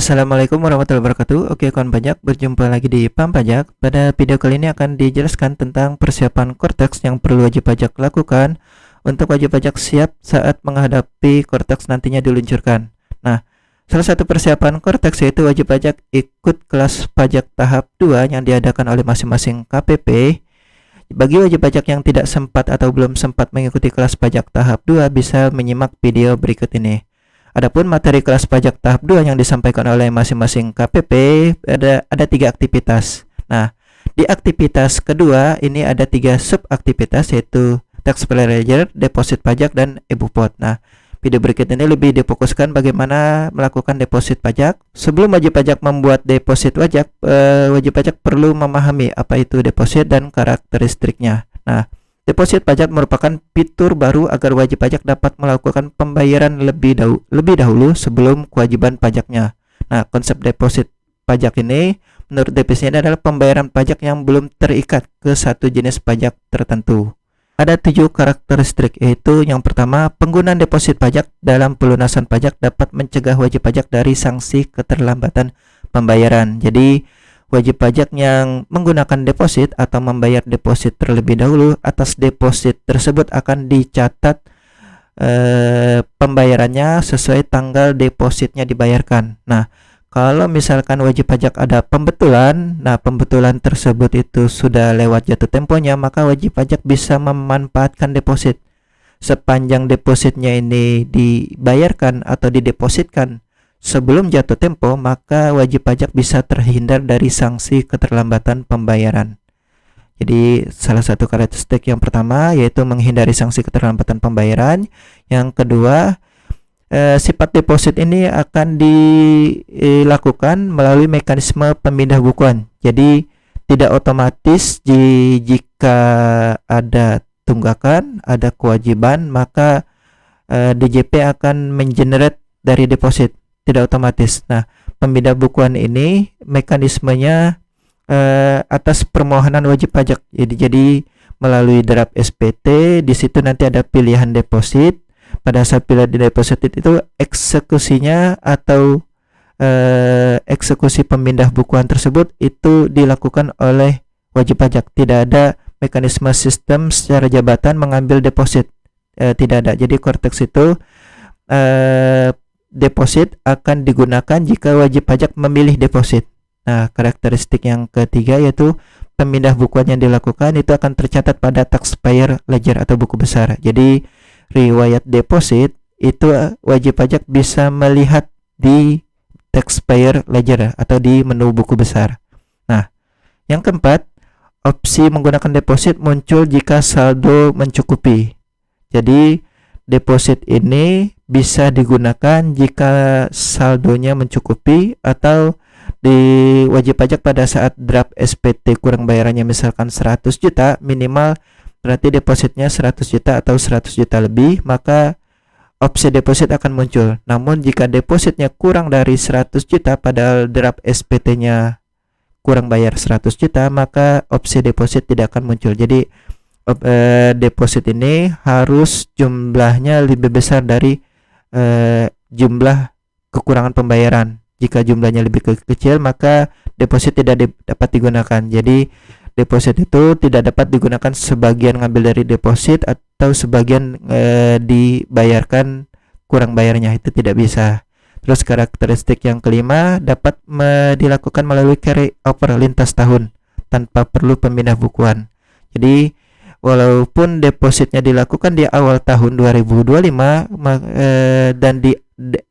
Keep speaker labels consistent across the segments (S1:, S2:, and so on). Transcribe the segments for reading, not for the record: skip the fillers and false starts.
S1: Assalamualaikum warahmatullahi wabarakatuh. Oke, kawan pajak, berjumpa lagi di Pam Pajak. Pada video kali ini akan dijelaskan tentang persiapan Cortex yang perlu wajib pajak lakukan untuk wajib pajak siap saat menghadapi Cortex nantinya diluncurkan. Nah, salah satu persiapan Cortex yaitu wajib pajak ikut kelas pajak tahap 2 yang diadakan oleh masing-masing KPP. Bagi wajib pajak yang tidak sempat atau belum sempat mengikuti kelas pajak tahap 2 bisa menyimak video berikut ini. Adapun materi kelas pajak tahap 2 yang disampaikan oleh masing-masing KPP ada 3 aktivitas. Nah, di aktivitas kedua ini ada 3 subaktivitas yaitu taxpayer ledger, deposit pajak, dan e-bupot. Nah, video berikut ini lebih difokuskan bagaimana melakukan deposit pajak. Sebelum wajib pajak membuat deposit pajak, wajib pajak perlu memahami apa itu deposit dan karakteristiknya. Nah, deposit pajak merupakan fitur baru agar wajib pajak dapat melakukan pembayaran lebih dahulu sebelum kewajiban pajaknya. Nah, konsep deposit pajak ini menurut definisinya adalah pembayaran pajak yang belum terikat ke satu jenis pajak tertentu. Ada 7 karakteristik, yaitu yang pertama, penggunaan deposit pajak dalam pelunasan pajak dapat mencegah wajib pajak dari sanksi keterlambatan pembayaran. Jadi wajib pajak yang menggunakan deposit atau membayar deposit terlebih dahulu atas deposit tersebut akan dicatat pembayarannya sesuai tanggal depositnya dibayarkan. Nah, kalau misalkan wajib pajak ada pembetulan, nah pembetulan tersebut itu sudah lewat jatuh temponya, maka wajib pajak bisa memanfaatkan deposit. Sepanjang depositnya ini dibayarkan atau didepositkan sebelum jatuh tempo, maka wajib pajak bisa terhindar dari sanksi keterlambatan pembayaran. Jadi salah satu karakteristik yang pertama yaitu menghindari sanksi keterlambatan pembayaran. Yang kedua, sifat deposit ini akan dilakukan melalui mekanisme pemindah bukuan. Jadi tidak otomatis jika ada tunggakan, ada kewajiban, maka DJP akan mengenerate dari deposit. Tidak otomatis. Nah, pemindah bukuan ini mekanismenya atas permohonan wajib pajak. Jadi melalui draft SPT, di situ nanti ada pilihan deposit. Pada saat pilihan deposit itu eksekusinya atau eksekusi pemindah bukuan tersebut itu dilakukan oleh wajib pajak. Tidak ada mekanisme sistem secara jabatan mengambil deposit. Tidak ada. Jadi Cortex itu deposit akan digunakan jika wajib pajak memilih deposit. Nah, karakteristik yang ketiga yaitu pemindah bukuan yang dilakukan itu akan tercatat pada taxpayer ledger atau buku besar. Jadi riwayat deposit itu wajib pajak bisa melihat di taxpayer ledger atau di menu buku besar. Nah, yang keempat, opsi menggunakan deposit muncul jika saldo mencukupi. Jadi deposit ini bisa digunakan jika saldonya mencukupi atau di wajib pajak pada saat draft SPT kurang bayarannya misalkan 100 juta, minimal berarti depositnya 100 juta atau 100 juta lebih, maka opsi deposit akan muncul. Namun jika depositnya kurang dari 100 juta padahal draft SPT-nya kurang bayar 100 juta, maka opsi deposit tidak akan muncul. Jadi deposit ini harus jumlahnya lebih besar dari jumlah kekurangan pembayaran. Jika jumlahnya lebih kecil, maka deposit tidak dapat digunakan. Jadi deposit itu tidak dapat digunakan sebagian ngambil dari deposit atau sebagian dibayarkan kurang bayarnya, itu tidak bisa. Terus karakteristik yang kelima, dapat dilakukan melalui carry over lintas tahun tanpa perlu pemindah bukuan. Jadi walaupun depositnya dilakukan di awal tahun 2025 dan di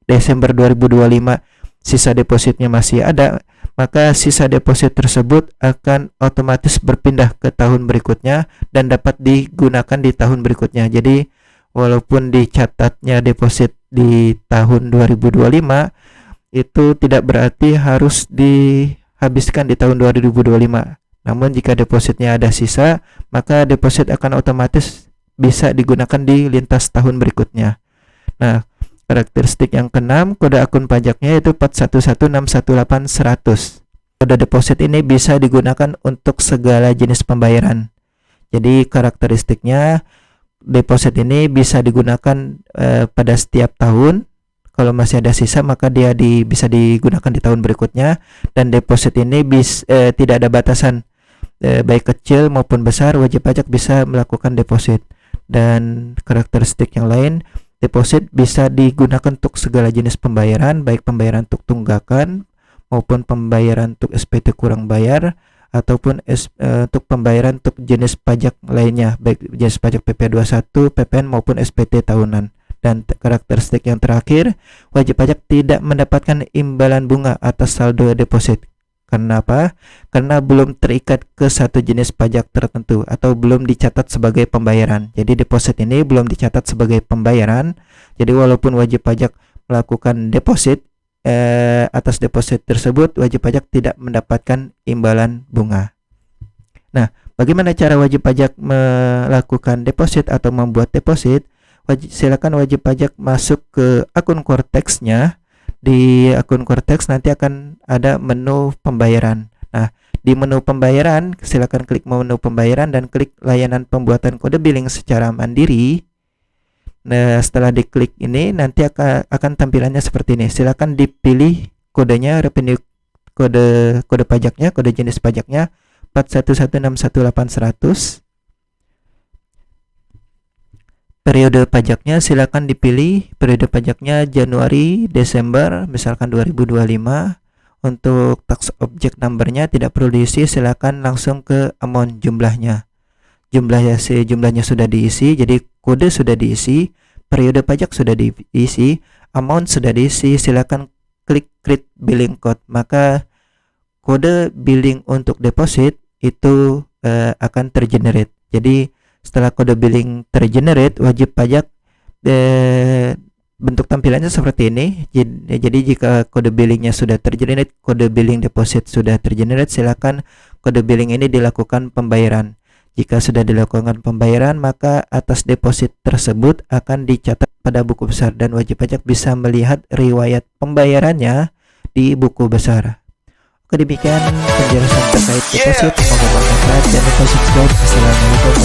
S1: Desember 2025 sisa depositnya masih ada, maka sisa deposit tersebut akan otomatis berpindah ke tahun berikutnya dan dapat digunakan di tahun berikutnya. Jadi walaupun dicatatnya deposit di tahun 2025, itu tidak berarti harus dihabiskan di tahun 2025. Namun jika depositnya ada sisa, maka deposit akan otomatis bisa digunakan di lintas tahun berikutnya. Nah, karakteristik yang keenam, kode akun pajaknya yaitu 411618100. Kode deposit ini bisa digunakan untuk segala jenis pembayaran. Jadi karakteristiknya, deposit ini bisa digunakan pada setiap tahun. kalau masih ada sisa maka dia bisa digunakan di tahun berikutnya. Dan deposit ini tidak ada batasan, baik kecil maupun besar wajib pajak bisa melakukan deposit. Dan karakteristik yang lain, deposit bisa digunakan untuk segala jenis pembayaran, baik pembayaran untuk tunggakan maupun pembayaran untuk SPT kurang bayar, ataupun untuk pembayaran untuk jenis pajak lainnya, baik jenis pajak PP21, PPN maupun SPT tahunan. Dan karakteristik yang terakhir, wajib pajak tidak mendapatkan imbalan bunga atas saldo deposit. Karena apa? Karena belum terikat ke satu jenis pajak tertentu atau belum dicatat sebagai pembayaran. Jadi deposit ini belum dicatat sebagai pembayaran. Jadi walaupun wajib pajak melakukan deposit, atas deposit tersebut wajib pajak tidak mendapatkan imbalan bunga. Nah, bagaimana cara wajib pajak melakukan deposit atau membuat deposit? Silakan wajib pajak masuk ke akun Cortex-nya. Di akun Cortex nanti akan ada menu pembayaran. Nah, di menu pembayaran silakan klik menu pembayaran dan klik layanan pembuatan kode billing secara mandiri. Nah, setelah diklik ini nanti akan tampilannya seperti ini. Silakan dipilih kodenya, revenue kode pajaknya, kode jenis pajaknya 411618100. Periode pajaknya silakan dipilih periode pajaknya Januari Desember misalkan 2025. Untuk tax object numbernya tidak perlu diisi, silakan langsung ke amount jumlahnya. Jumlahnya sudah diisi, jadi kode sudah diisi, periode pajak sudah diisi, amount sudah diisi. Silakan klik create billing code, maka kode billing untuk deposit itu akan tergenerate. Jadi setelah kode billing tergenerate, wajib pajak bentuk tampilannya seperti ini. Jadi jika kode billingnya sudah tergenerate, kode billing deposit sudah tergenerate, silakan kode billing ini dilakukan pembayaran. Jika sudah dilakukan pembayaran, maka atas deposit tersebut akan dicatat pada buku besar dan wajib pajak bisa melihat riwayat pembayarannya di buku besar. Oke, demikian penjelasan terkait deposit. Semoga bermanfaat. Jangan lupa subscribe. Assalamualaikum